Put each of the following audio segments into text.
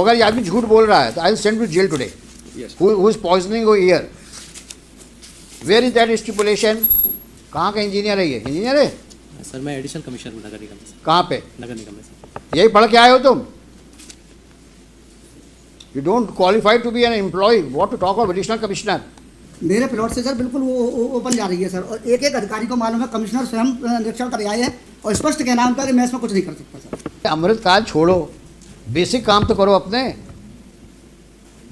अगर ये आदमी झूठ बोल रहा है तो I will send to jail today. Yes. Who is poisoning your ear? Where is that stipulation? कहाँ का इंजीनियर है ये? इंजीनियर है? सर मैं एडिशनल कमिश्नर नगर निगम में. कहाँ पे? नगर निगम में सर. यही पढ़ के आए हो तुम? You don't qualify to be an employee. What to talk of additional commissioner? मेरे प्लॉट से सर बिल्कुल वो ओपन जा रही है सर, और एक एक अधिकारी को मालूम है, कमिश्नर स्वयं निरीक्षण कर आए हैं और स्पष्ट कहना उनका कि मैं इसमें कुछ नहीं कर सकता सर. अमृतकाल छोड़ो, बेसिक काम तो करो अपने.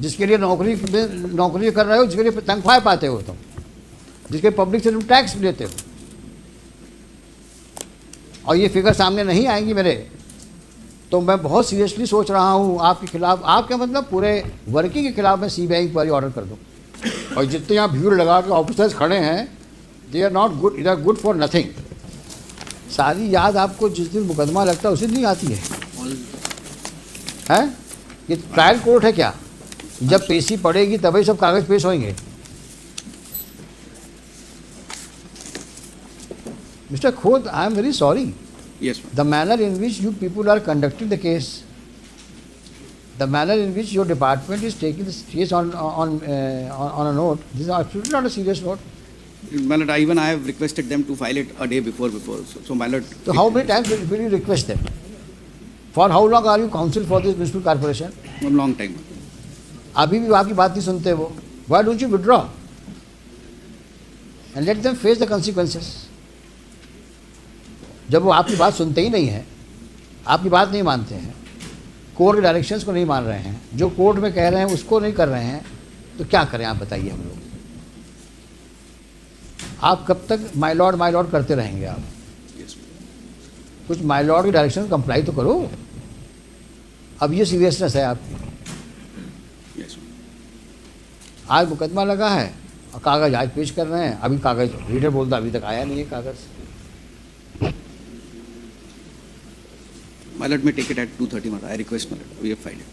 जिसके लिए नौकरी कर रहे हो, जिसके लिए तनख्वाह पाते हो तुम, जिसके पब्लिक से तुम टैक्स लेते हो, और ये फिगर सामने नहीं आएंगी मेरे, तो मैं बहुत सीरियसली सोच रहा हूँ आपके खिलाफ, आपके मतलब पूरे वर्किंग के खिलाफ मैं सीबीआई इंक्वायरी ऑर्डर कर दूँ. और जितने यहाँ भीड़ लगा के ऑफिसर्स खड़े हैं, they are not good, they are good for nothing. सारी याद आपको जिस दिन मुकदमा लगता है उसी दिन नहीं आती है? ये ट्रायल कोर्ट है क्या? जब पेशी पड़ेगी तभी सब कागज पेश होंगे. मिस्टर खोद, I am very sorry. Yes, ma'am. The manner in which you people are conducting the case, the manner in which your department is taking this case on a note, this is absolutely not a serious note. My lord, even I have requested them to file it a day before. So my lord. So how many times will you request them? For how long are you counsel for this municipal corporation? A long time. अभी भी आपकी बात नहीं सुनते वो. Why don't you withdraw and let them face the consequences? जब वो आपकी बात सुनते ही नहीं हैं, आपकी बात नहीं मानते हैं, कोर्ट के डायरेक्शंस को नहीं मान रहे हैं, जो कोर्ट में कह रहे हैं उसको नहीं कर रहे हैं, तो क्या करें आप बताइए हम लोग? आप कब तक माय लॉर्ड करते रहेंगे आप? Yes, कुछ माय लॉर्ड के डायरेक्शन कंप्लाई तो करो. अब ये सीरियसनेस है आपकी. yes. आज मुकदमा लगा है और कागज़ आज पेश कर रहे हैं. अभी कागज़ रीडर बोलता अभी तक आया नहीं है कागज़. My lord may take it at 2:30. I request my lord. We have filed it.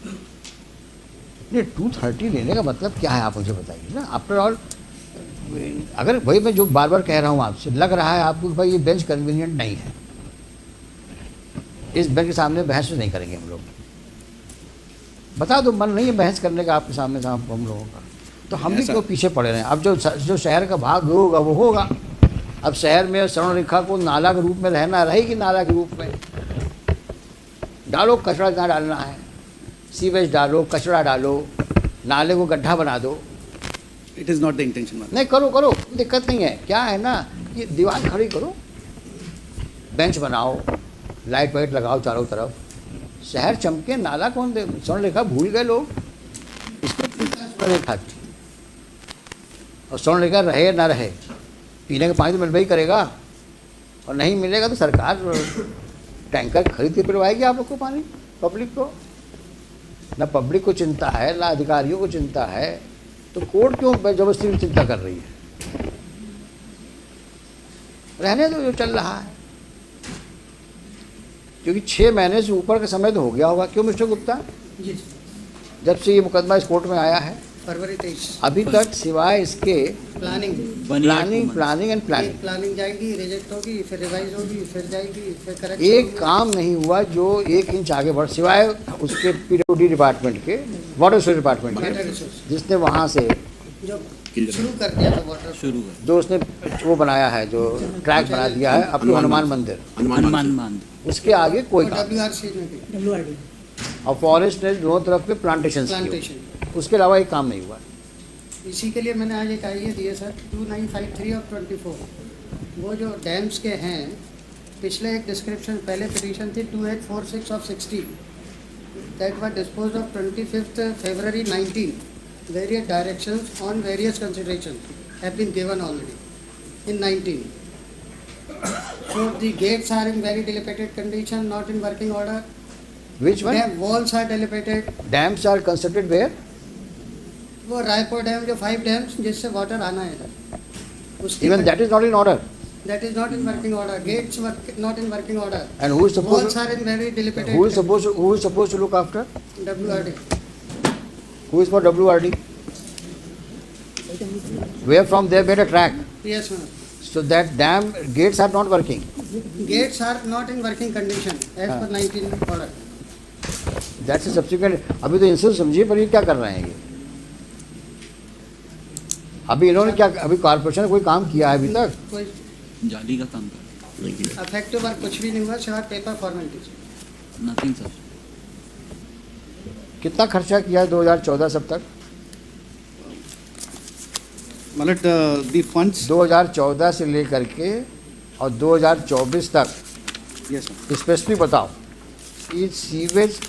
नहीं, 2:30 लेने का मतलब क्या है आप मुझे बताइए ना. आफ्टर ऑल, अगर वही मैं जो बार बार कह रहा हूँ आपसे, लग रहा है आपको कि भाई ये बेंच कन्वीनियंट नहीं है, इस बेंच के सामने बहस नहीं करेंगे हम लोग. बता दो मन नहीं है बहस करने का आपके सामने साहब हम लोगों का, तो हम भी क्यों पीछे पड़े रहे हैं? अब जो शहर का भाग होगा वो होगा. अब शहर में स्वर्ण रेखा को नाला के रूप में रहना रहेगी, नाला के रूप में डालो, कचरा जहाँ डालना है, सीवेज डालो, कचरा डालो, नाले को गड्ढा बना दो. It is not the intention, my lord. नहीं, करो, दिक्कत नहीं है. क्या है ना, ये दीवार खड़ी करो, बेंच बनाओ, लाइट वाइट लगाओ चारों तरफ, शहर चमके. नाला कौन दे? स्वर्ण रेखा भूल गए लोग, इसको स्वर्ण रेखा थी. और स्वर्ण रेखा रहे ना रहे, पीने का पानी तो मिलना ही करेगा, और नहीं मिलेगा तो सरकार टैंकर खरीद के पिलवाएगी आप लोग को पानी, पब्लिक को. ना पब्लिक को चिंता है, ना अधिकारियों को चिंता है, तो कोर्ट क्यों जबरदस्ती चिंता कर रही है? रहने दो जो चल रहा है, क्योंकि 6 महीने से ऊपर का समय तो हो गया होगा. क्यों मिस्टर गुप्ता? जी, जब से ये मुकदमा इस कोर्ट में आया है फरवरी 23 अभी तक सिवाय इसके प्लानिंग एंड प्लानिंग जाएगी, रिजेक्ट होगी, फिर रिवाइज होगी, फिर जाएगी, फिर करेक्ट. एक काम नहीं हुआ जो 1 इंच आगे बढ़, सिवाय उसके पीडब्ल्यूडी डिपार्टमेंट के, वाटर रिसोर्स डिपार्टमेंट के, जिसने वहाँ से जो शुरू कर दिया था वाटर शुरू जो उसने वो बनाया है, जो ट्रैक बना दिया है अप टू हनुमान मंदिर, हनुमान उसके आगे कोई काम. WRC में भी WRD और फॉरेस्ट ने दोनों तरफ पे प्लांटेशन, उसके अलावा एक काम नहीं हुआ. इसी के लिए मैंने आज एक आइडिया दिया सर, 2953 और 24, वो जो डैम्स के हैं, पिछले एक डिस्क्रिप्शन, पहले पिटीशन थी 2846 of 60 that were dispose of 25th February 19. Various directions on various considerations have been given already in 19. So the gates are in very dilapidated condition, not in working order. Which one? Walls are dilapidated. Dams are constructed where? वो Raipur dam जो 5 dams जिससे water आना है, Even that is not in order. that is not in working order. Gates were not in working order. And who is supposed Walls are in very dilapidated. who is supposed to look after? WRD. Who is for WRD? Where from they made a track, Yes, ma'am. so that dam gates are not working. Gates are not in working condition as per 19 order. That's a subsequent. अभी तो इनसे समझिए पर ये क्या कर रहे हैं ये? अभी इन्होंने क्या, अभी कॉर्पोरेशन ने कोई काम किया है अभी तक? कोई जाली का काम कर अफेक्टिव वर्क कुछ भी नहीं हुआ, सिवाय पेपर फॉर्मेलिटीज। Nothing sir. कितना खर्चा किया है 2014 सब तक? मतलब the funds, 2014 से लेकर के और 2024 तक yes sir, स्पेसिफिक बताओ, इस सीवेज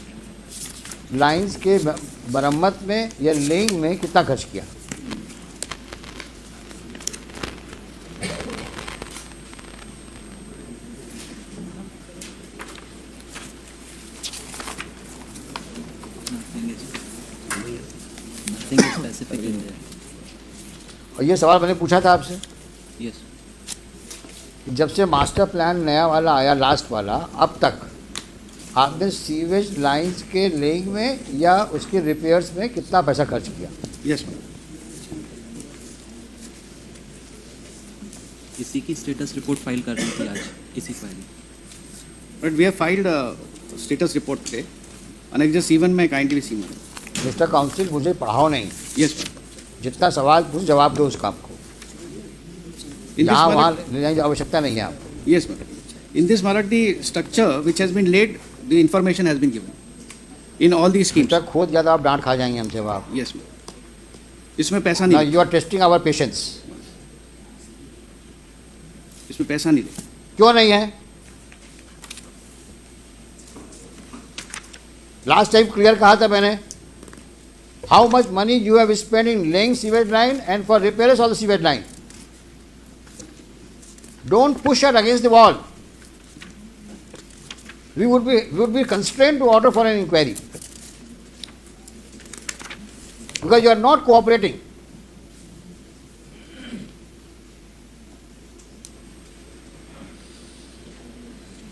लाइंस के मरम्मत में या लेइंग में कितना खर्च किया? Nothing specific in their. और ये सवाल मैंने पूछा था आपसे, यस जब से मास्टर प्लान नया वाला आया, लास्ट वाला, अब तक आपने सीवेज लाइंस के लेइंग में या उसके रिपेयर्स में कितना पैसा खर्च किया? yes sir. इसी की स्टेटस रिपोर्ट फाइल कर रही थी आज, इसी file. But we have filed a status report today. Annexure C1 में kindly see madam. Mister council, मुझे पढ़ाओ नहीं, Yes sir. जितना सवाल पूछ जवाब दो उसका आपको, In this यहाँ वहाँ matter, लेने की आवश्यकता नहीं है आपको। yes madam. In this matter, the structure which has been laid, the information has been given in all these schemes. जब तक खोद ज़्यादा आप डांट खा जाएंगे हमसे आप। Yes madam. इसमें पैसा Now नहीं, you are testing our patience। इसमें पैसा नहीं दे। क्यों नहीं है? लास्ट टाइम क्लियर कहा था मैंने, how much money you have spend in laying sewage line and for repairs of the sewage line. Don't push it against the wall. We would be constrained to order for an inquiry because you are not cooperating.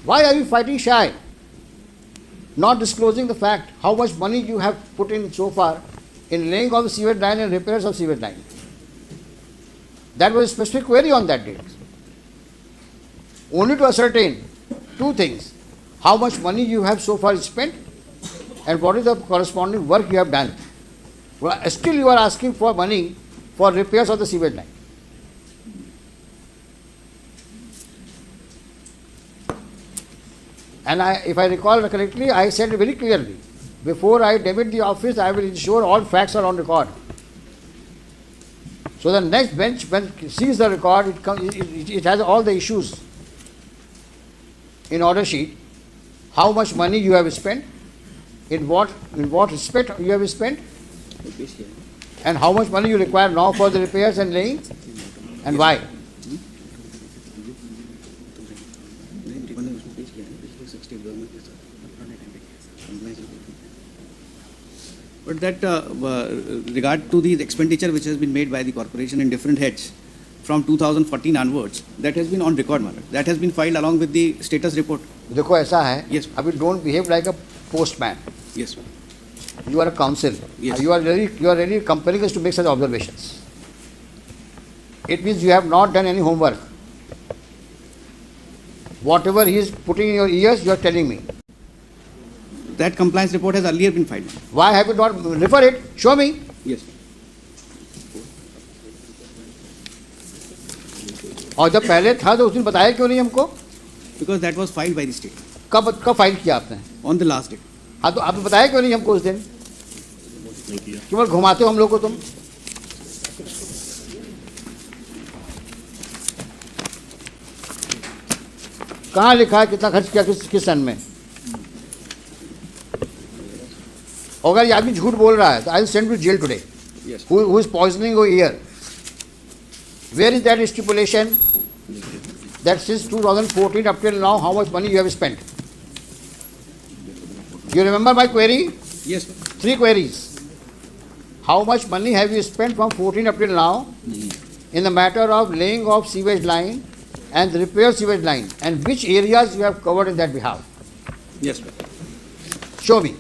Why are you fighting shy? Not disclosing the fact how much money you have put in so far in laying of the sewage line and repairs of sewage line. That was a specific query on that date. Only to ascertain two things: how much money you have so far spent and what is the corresponding work you have done. Well, still you are asking for money for repairs of the sewage line. And if I recall correctly, I said very clearly, before I demit the office, I will ensure all facts are on record. So the next bench, when it sees the record, it has all the issues in order sheet. How much money you have spent, in what respect you have spent, and how much money you require now for the repairs and laying, and why. But that regard to the expenditure which has been made by the corporation in different heads from 2014 onwards, that has been on record matter. That has been filed along with the status report. देखो ऐसा है, Yes. अभी don't behave like a postman. Yes, sir. You are a counsel. Yes. You are really compelling us to make such observations. It means you have not done any homework. Whatever he is putting in your ears, you are telling me. That compliance report has earlier been filed. Why have you not refer it? Show me. Yes. और जब पहले था तो उस दिन बताया क्यों नहीं हमको? Because that was filed by the state कब फाइल किया आपने? on the last date. हाँ, तो आपने बताया क्यों नहीं हमको उस दिन? क्यों घुमाते हो हम लोग को तुम? कहाँ लिखा है कितना खर्च किया किस सन में? अगर ये आदमी झूठ बोल रहा है तो I will send to jail today. Yes. Who is poisoning your ear? Where is that stipulation that since 2014 up till now how much money you have spent? You remember my query? Yes, sir. 3 queries. How much money have you spent from 14 up till now नहीं in the matter of laying of sewage line and the repair sewage line, and which areas you have covered in that behalf? Yes, sir. Show me.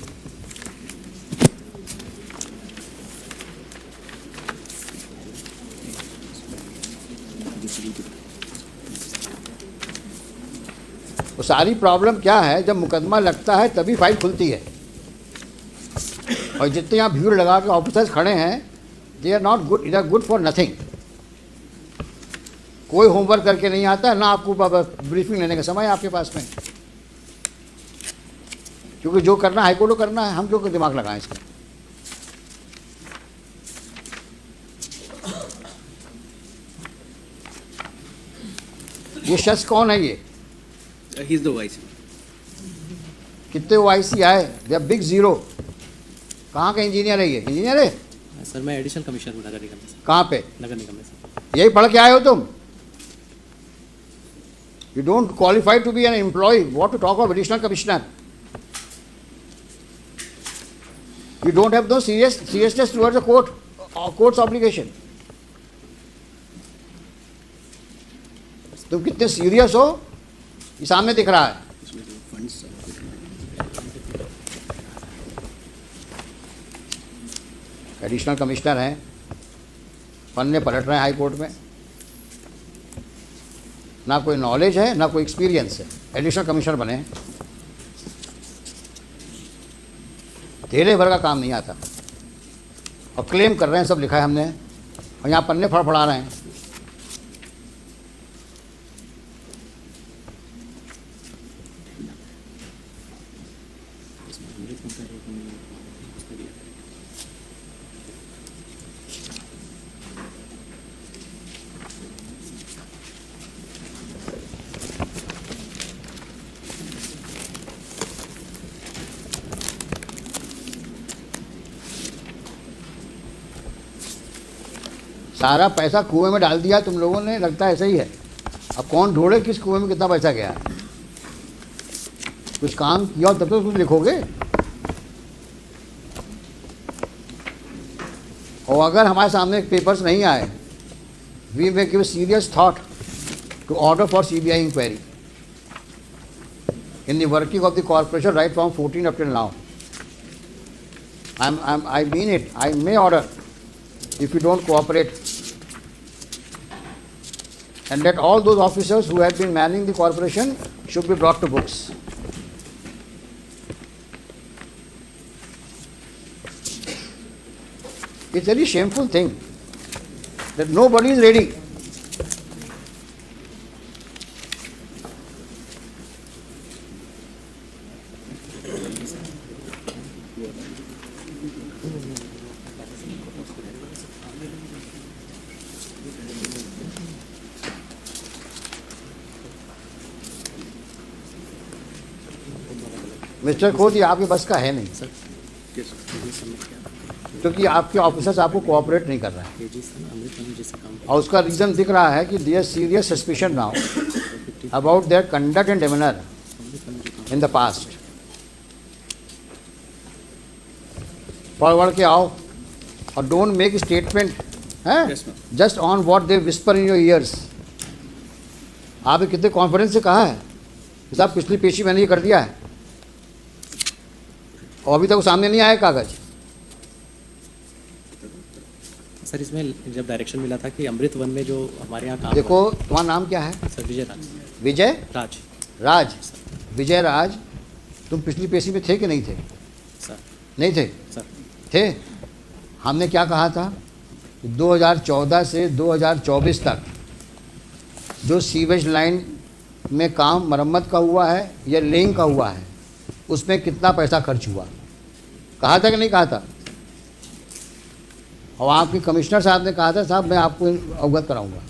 तो सारी problem क्या है, जब मुकदमा लगता है तभी फाइल खुलती है. और जितने यहाँ भीड़ लगा के ऑफिसर्स खड़े हैं, they are not good, they are good for nothing. कोई होमवर्क करके नहीं आता है, ना आपको ब्रीफिंग लेने का समय है आपके पास में, क्योंकि जो करना है हाईकोर्ट को करना है, हम क्यों दिमाग लगाएं इसका। ये शख्स कौन है ये? He is the vice. कितने OIC आए? They are big zero. कहाँ का इंजीनियर है ये? इंजीनियर है? सर मैं एडिशनल कमिश्नर हूँ नगर निगम में सर। कहाँ पे? नगर निगम में सर। यही पढ़ के आए हो तुम? You don't qualify to be an employ, what to talk of additional commissioner. You don't have no seriousness towards the court's obligation. तुम कितने सीरियस हो ये सामने दिख रहा है। इसमें जो funds एडिशनल कमिश्नर हैं, पन्ने पलट रहे हैं हाई कोर्ट में, ना कोई नॉलेज है ना कोई एक्सपीरियंस है, एडिशनल कमिश्नर बने हैं, धेरे भर का काम नहीं आता और क्लेम कर रहे हैं सब लिखा है हमने, और यहाँ पन्ने फड़फड़ा रहे हैं। सारा पैसा कुएं में डाल दिया तुम लोगों ने, लगता है ऐसा ही है। अब कौन ढूंढे किस कुएं में कितना पैसा गया। कुछ काम किया तब तो कुछ लिखोगे। और अगर हमारे सामने पेपर्स नहीं आए, we may give serious thought to order for CBI inquiry in the working of the corporation right from 14 up till now. I mean it. I may order if you don't cooperate, and that all those officers who had been manning the corporation should be brought to books. It's a very shameful thing that nobody is ready. Mister Khot, ये आपके बस का है नहीं sir Yes, sir. क्योंकि आपके officers आपको cooperate नहीं कर रहे हैं, जी सर अमृत वन जैसे काम और उसका रीज़न दिख रहा है कि there serious suspicion now about there conduct and demeanor in the past. Forward के आओ और डोंट मेक स्टेटमेंट हैं Yes, ma'am. Just on what they whisper in your ears. आपने कितने कॉन्फिडेंस से कहा है कि साहब पिछली पेशी मैंने ये कर दिया है, और अभी तक वो सामने नहीं आया कागज। सर इसमें जब डायरेक्शन मिला था कि अमृत वन में जो हमारे यहाँ काम देखो तुम्हारा नाम क्या है? हुआ- सर विजय राज विजय राज राज। विजय राज, तुम पिछली पेशी में थे कि नहीं थे? सर नहीं थे? सर थे। हमने क्या कहा था कि 2014 से 2024 तक जो सीवेज लाइन में काम मरम्मत का हुआ है या लेइंग का हुआ है, उसमें कितना पैसा खर्च हुआ, कहा था कि नहीं कहा था? और आपके कमिश्नर साहब ने कहा था साहब मैं आपको अवगत कराऊंगा।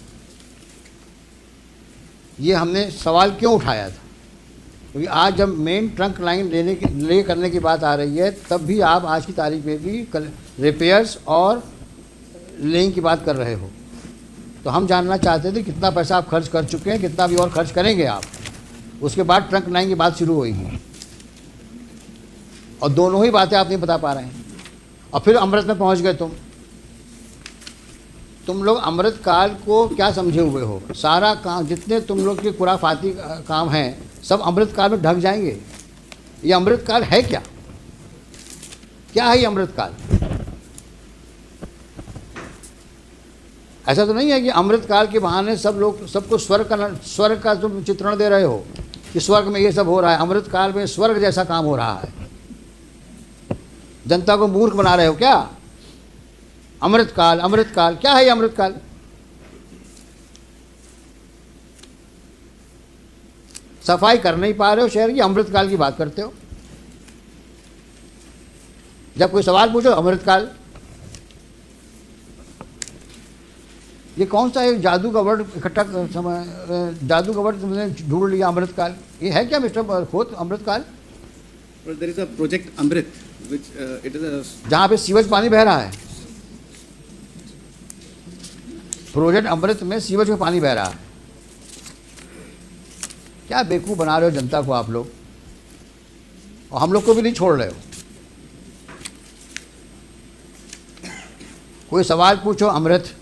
ये हमने सवाल क्यों उठाया था? क्योंकि आज जब मेन ट्रंक लाइन ले करने की बात आ रही है, तब भी आप आज की तारीख में भी रिपेयर्स और लेइंग की बात कर रहे हो। तो हम जानना चाहते थे कितना पैसा आप खर्च कर चुके हैं, कितना भी और खर्च करेंगे आप। उसके बाद ट्रंक लाइन की बात शुरू होगी, और दोनों ही बातें आप नहीं बता पा रहे हैं। और फिर अमृत में पहुंच गए तुम लोग अमृत काल को क्या समझे हुए हो? सारा काम जितने तुम लोग के खुराफाती काम हैं सब अमृत काल में ढक जाएंगे। ये अमृत काल है क्या? क्या है ये अमृत काल? ऐसा तो नहीं है कि अमृत काल के बहाने सब लोग सबको स्वर्ग का तुम चित्रण दे रहे हो कि स्वर्ग में ये सब हो रहा है। अमृत काल में स्वर्ग जैसा काम हो रहा है। जनता को मूर्ख बना रहे हो क्या? अमृतकाल, अमृतकाल, क्या है ये अमृतकाल? सफाई कर नहीं पा रहे हो शहर की, अमृतकाल की बात करते हो। जब कोई सवाल पूछो अमृतकाल। ये कौन सा एक जादू का वर्ड इकट्ठा जादू का वर्ड तुमने ढूंढ लिया, अमृतकाल? ये है क्या mister Khot Amritkaal? But there is a project Amrit, which it is a जहाँ पे सीवेज पानी बह रहा है, प्रोजेक्ट अमृत में सीवेज में पानी बह रहा है। क्या बेवकूफ़ बना रहे हो जनता को आप लोग, और हम लोग को भी नहीं छोड़ रहे हो। कोई सवाल पूछो अमृत,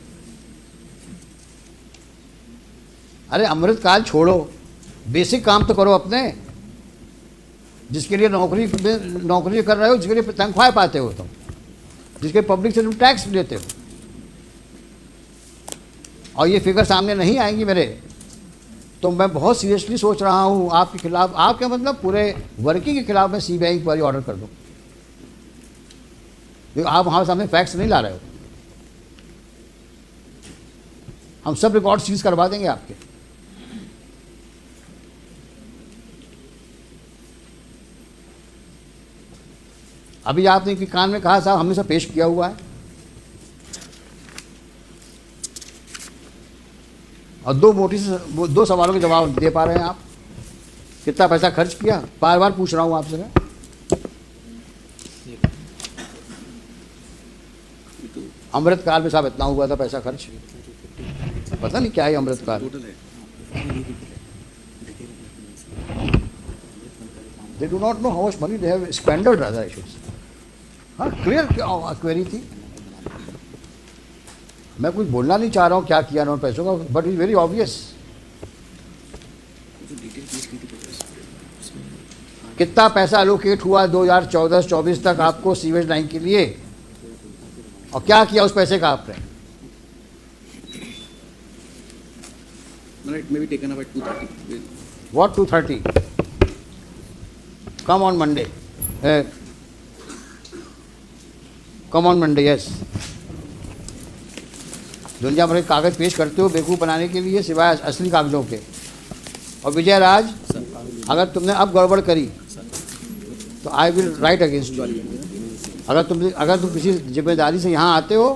अरे अमृत काल छोड़ो, बेसिक काम तो करो अपने, जिसके लिए नौकरी कर रहे हो, जिसके लिए तनख्वाह पाते हो तुम, जिसके पब्लिक से तुम टैक्स लेते हो। और ये फिगर सामने नहीं आएंगी मेरे, तो मैं बहुत सीरियसली सोच रहा हूँ आपके खिलाफ, आपके मतलब पूरे वर्किंग के खिलाफ मैं सीबीआई इंक्वायरी ऑर्डर कर दूँ, क्योंकि आप हमारे सामने फैक्ट्स नहीं ला रहे हो। हम सब रिकॉर्ड सीज करवा देंगे आपके। अभी आपने कि कान में कहा साहब हमने सब पेश किया हुआ है, और दो सवालों के जवाब दे पा रहे हैं आप। कितना पैसा खर्च किया, बार बार पूछ रहा हूँ आपसे मैं। अमृत काल में साहब इतना हुआ था पैसा खर्च, पता नहीं क्या है अमृत काल। They do not know how much money they have squandered, rather I should say. हाँ, क्लियर क्वेरी थी। मैं कुछ बोलना नहीं चाह रहा हूँ क्या किया उन्होंने पैसों का, बट इज वेरी ऑब्वियस। कितना पैसा एलोकेट हुआ 2014-24 तक आपको सीवेज लाइन के लिए, और क्या किया उस पैसे का आपने? It may be taken up at 2:30. What 2:30? Come on Monday. Come on Monday, yes. दुनिया भर के कागज पेश करते हो बेवकूफ़ बनाने के लिए, सिवाय असली कागजों के। और विजय राज, अगर तुमने अब गड़बड़ करी तो I will write against you. अगर तुम किसी जिम्मेदारी से यहाँ आते हो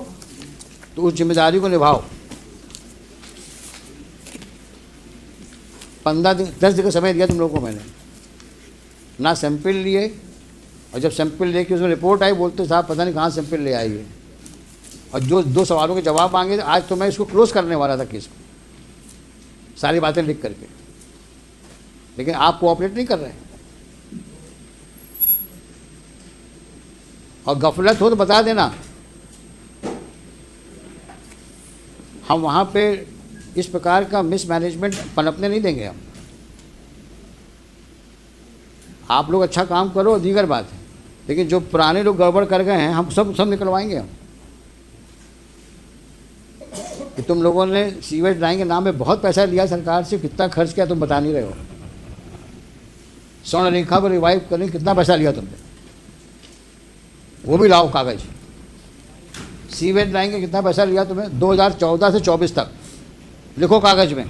तो उस जिम्मेदारी को निभाओ। 10 दिन का समय दिया तुम लोगों को मैंने, ना सैंपल लिए, और जब सैंपल लेके उसमें रिपोर्ट आई बोलते साहब पता नहीं कहाँ सैंपल ले आई है, और जो 2 सवालों के जवाब मांगे। आज तो मैं इसको क्लोज करने वाला था केस को, सारी बातें लिख करके, लेकिन आप कोऑपरेट नहीं कर रहे। और गफलत हो तो बता देना, हम वहाँ पे इस प्रकार का मिसमैनेजमेंट पनपने नहीं देंगे हम। आप लोग अच्छा काम करो दीगर बात है, लेकिन जो पुराने लोग गड़बड़ कर गए हैं हम सब निकलवाएंगे हम। कि तुम लोगों ने सीवेज लाइन के नाम पे बहुत पैसा लिया सरकार से, कितना खर्च किया तुम बता नहीं रहे हो। स्वर्ण रेखा को रिवाइव करने कितना पैसा लिया तुमने, वो भी लाओ कागज। सीवेज लाइन के कितना पैसा लिया तुम्हें 2014 से 24 तक, लिखो कागज में।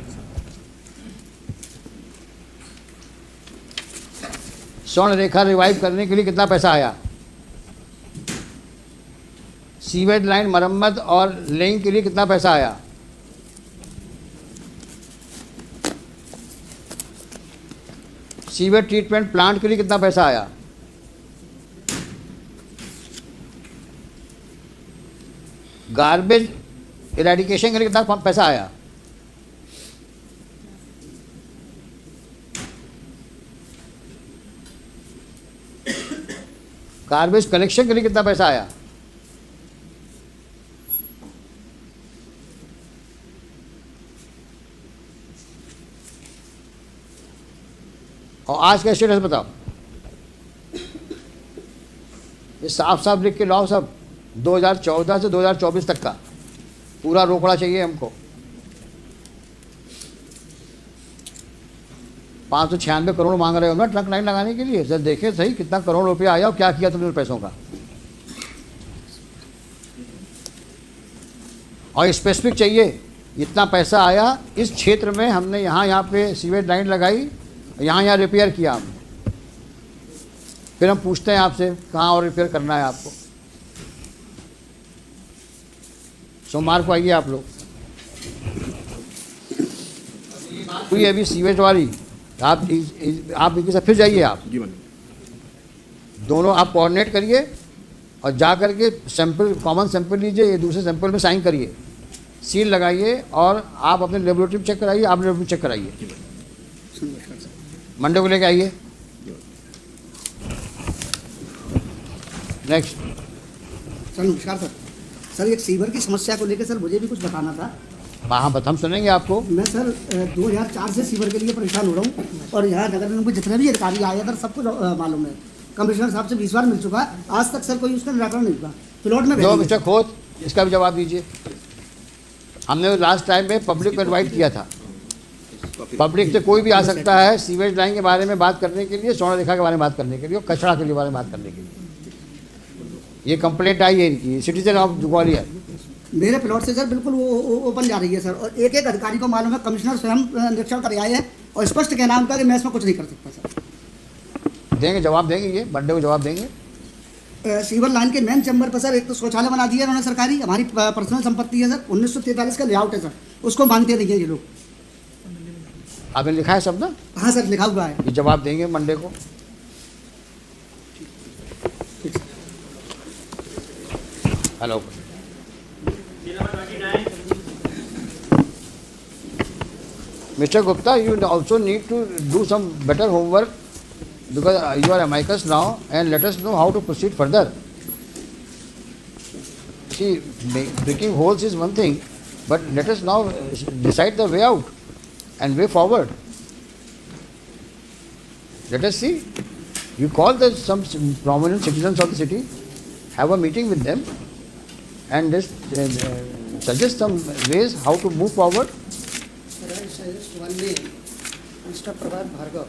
स्वर्ण रेखा रिवाइव करने के लिए कितना पैसा आया, सीवेज लाइन मरम्मत और लेइंग के लिए कितना पैसा आया, सीवेज ट्रीटमेंट प्लांट के लिए कितना पैसा आया, गार्बेज इरेडिकेशन के लिए कितना पैसा आया, गार्बेज कलेक्शन के लिए कितना पैसा आया। और आज का स्टेटस बताओ, ये साफ साफ लिख के लाओ सब। 2014 से 2024 तक का पूरा रोकड़ा चाहिए हमको। 596 करोड़ मांग रहे हो ना ट्रक लाइन लगाने के लिए, सर देखे सही कितना करोड़ रुपया आया और क्या किया तुमने पैसों का। और स्पेसिफिक चाहिए, इतना पैसा आया इस क्षेत्र में, हमने यहाँ पे सीवेज लाइन लगाई, यहाँ रिपेयर किया हमने। फिर हम पूछते हैं आपसे कहाँ और रिपेयर करना है आपको। सोमवार को आइए आप लोग। हुई अभी सीवेज वाली, आप इनके साथ फिर जाइए, आप दोनों आप कोऑर्डिनेट करिए और जा करके सैंपल, कॉमन सैंपल लीजिए, ये दूसरे सैंपल में साइन करिए, सील लगाइए और आप अपने लेबोरेटरी चेक कराइए, आप लेबोरेटरी चेक कराइए। मंडे को लेके आइए। नेक्स्ट। सर नमस्कार सर। सर एक सीवर की समस्या को लेकर सर मुझे भी कुछ बताना था। हाँ हम सुनेंगे आपको। मैं सर 2004 से सीवर के लिए परेशान हो रहा हूँ और यहाँ नगर निगम के जितने भी अधिकारी आए सर सबको मालूम है। कमिश्नर साहब से 20 बार मिल चुका, आज तक सर कोई उसका निराकरण नहीं हुआ। प्लॉट में जो मिस्टर खोत, इसका भी जवाब दीजिए। हमने लास्ट टाइम में पब्लिक को इन्वाइट किया था, पब्लिक से कोई भी आ सकता है सीवेज लाइन के बारे में बात करने के लिए, स्वर्ण रेखा के बारे में बात करने के लिए और कचरा के बारे में बात करने के लिए। ये कंप्लेंट आई है इनकी, सिटीजन ऑफ ग्वालियर। मेरे प्लॉट से सर बिल्कुल वो ओपन जा रही है सर, और एक एक अधिकारी को मालूम है, कमिश्नर स्वयं निरीक्षण कर आए हैं और स्पष्ट कहना उनका कि मैं इसमें कुछ नहीं कर सकता सर। देंगे, जवाब देंगे, ये मंडे को जवाब देंगे। सीवर लाइन के मेन चैम्बर पर सर एक तो शौचालय बना दिया उन्होंने सरकारी, हमारी पर्सनल संपत्ति है सर, 1943 का लेआउट है सर, उसको मांगते नहीं है ये लोग। आपने लिखा है सब ना? हाँ सर लिखा हुआ है। ये जवाब देंगे मंडे को। Hello. Mr. Gupta, you also need to do some better homework because you are amicus now, and let us know how to proceed further. See, breaking holes is one thing, but let us now decide the way out and way forward. Let us see. You call some prominent citizens of the city, have a meeting with them, and just suggest some ways how to move forward. Sir, I suggest one name, Mr. Prabhat Bhargav.